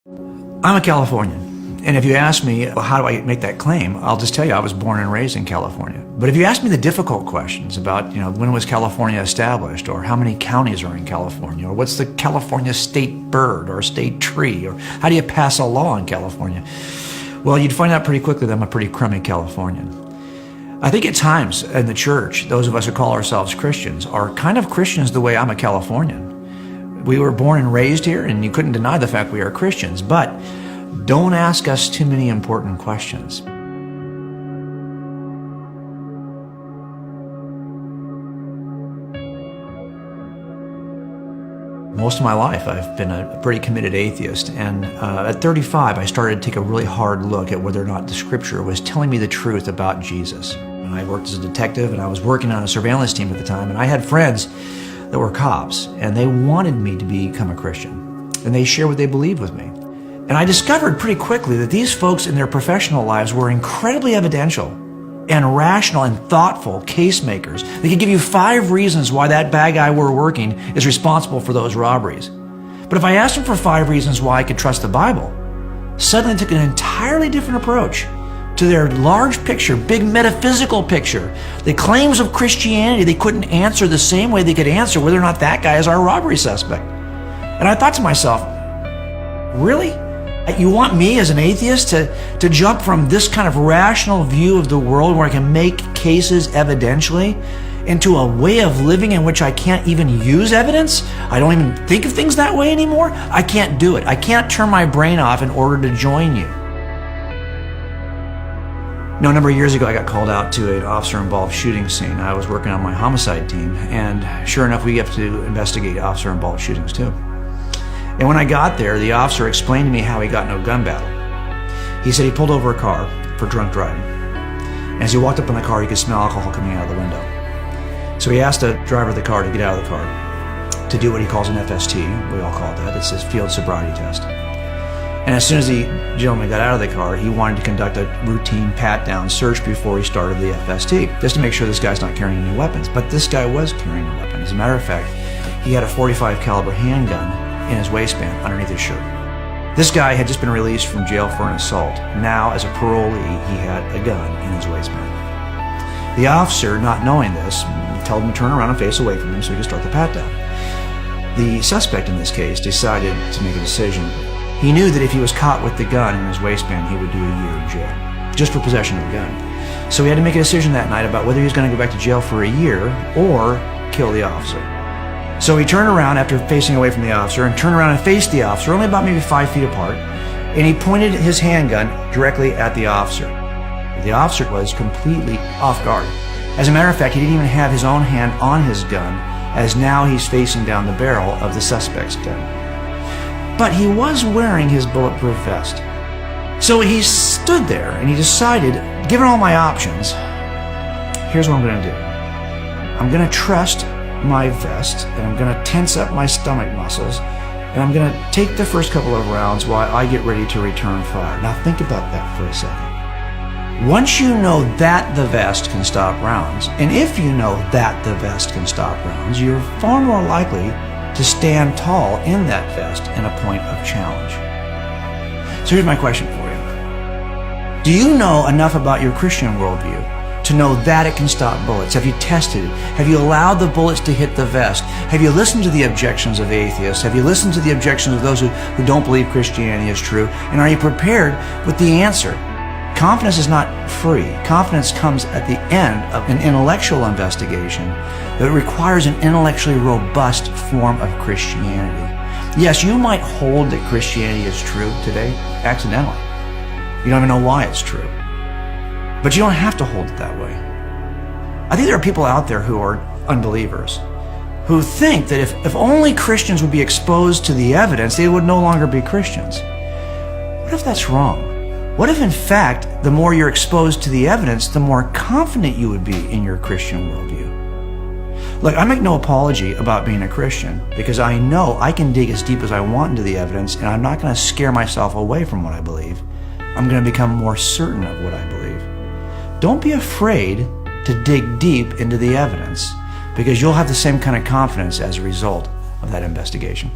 I'm a Californian, and if you ask me, well, how do I make that claim, I'll just tell you I was born and raised in California. But if you ask me the difficult questions about, when was California established, or how many counties are in California, or what's the California state bird or state tree, or how do you pass a law in California, well, you'd find out pretty quickly that I'm a pretty crummy Californian. I think at times in the church, those of us who call ourselves Christians are kind of Christians the way I'm a Californian. We were born and raised here, and you couldn't deny the fact we are Christians, but don't ask us too many important questions. Most of my life, I've been a pretty committed atheist, and at 35, I started to take a really hard look at whether or not the scripture was telling me the truth about Jesus. And I worked as a detective, and I was working on a surveillance team at the time, and I had friends that were cops, and they wanted me to become a Christian, and they shared what they believed with me. And I discovered pretty quickly that these folks in their professional lives were incredibly evidential and rational and thoughtful case makers. They could give you 5 reasons why that bad guy we're working is responsible for those robberies. But if I asked them for 5 reasons why I could trust the Bible, suddenly took an entirely different approach to their large picture, big metaphysical picture. The claims of Christianity they couldn't answer the same way they could answer whether or not that guy is our robbery suspect. And I thought to myself, really? You want me as an atheist to jump from this kind of rational view of the world where I can make cases evidentially into a way of living in which I can't even use evidence? I don't even think of things that way anymore? I can't do it. I can't turn my brain off in order to join you. A number of years ago, I got called out to an officer-involved shooting scene. I was working on my homicide team, and sure enough, we have to investigate officer-involved shootings too. And when I got there, the officer explained to me how he got in a gun battle. He said he pulled over a car for drunk driving. And as he walked up in the car, he could smell alcohol coming out of the window. So he asked the driver of the car to get out of the car to do what he calls an FST. We all call it that. It's his field sobriety test. And as soon as the gentleman got out of the car, he wanted to conduct a routine pat-down search before he started the FST, just to make sure this guy's not carrying any weapons. But this guy was carrying a weapon. As a matter of fact, he had a .45 caliber handgun in his waistband underneath his shirt. This guy had just been released from jail for an assault. Now, as a parolee, he had a gun in his waistband. The officer, not knowing this, told him to turn around and face away from him so he could start the pat-down. The suspect in this case decided to make a decision. He knew that if he was caught with the gun in his waistband, he would do a year in jail, just for possession of the gun. So he had to make a decision that night about whether he was going to go back to jail for a year or kill the officer. So he turned around after facing away from the officer and turned around and faced the officer, only about maybe 5 feet apart, and he pointed his handgun directly at the officer. The officer was completely off guard. As a matter of fact, he didn't even have his own hand on his gun, as now he's facing down the barrel of the suspect's gun. But he was wearing his bulletproof vest. So he stood there and he decided, given all my options, here's what I'm going to do. I'm going to trust my vest, and I'm going to tense up my stomach muscles, and I'm going to take the first couple of rounds while I get ready to return fire. Now think about that for a second. Once you know that the vest can stop rounds, and if you know that the vest can stop rounds, you're far more likely to stand tall in that vest in a point of challenge. So here's my question for you. Do you know enough about your Christian worldview to know that it can stop bullets? Have you tested it? Have you allowed the bullets to hit the vest? Have you listened to the objections of atheists? Have you listened to the objections of those who don't believe Christianity is true? And are you prepared with the answer? Confidence is not free. Confidence comes at the end of an intellectual investigation that requires an intellectually robust form of Christianity. Yes, you might hold that Christianity is true today accidentally. You don't even know why it's true. But you don't have to hold it that way. I think there are people out there who are unbelievers, who think that if only Christians would be exposed to the evidence, they would no longer be Christians. What if that's wrong? What if, in fact, the more you're exposed to the evidence, the more confident you would be in your Christian worldview? Look, I make no apology about being a Christian because I know I can dig as deep as I want into the evidence, and I'm not going to scare myself away from what I believe. I'm going to become more certain of what I believe. Don't be afraid to dig deep into the evidence because you'll have the same kind of confidence as a result of that investigation.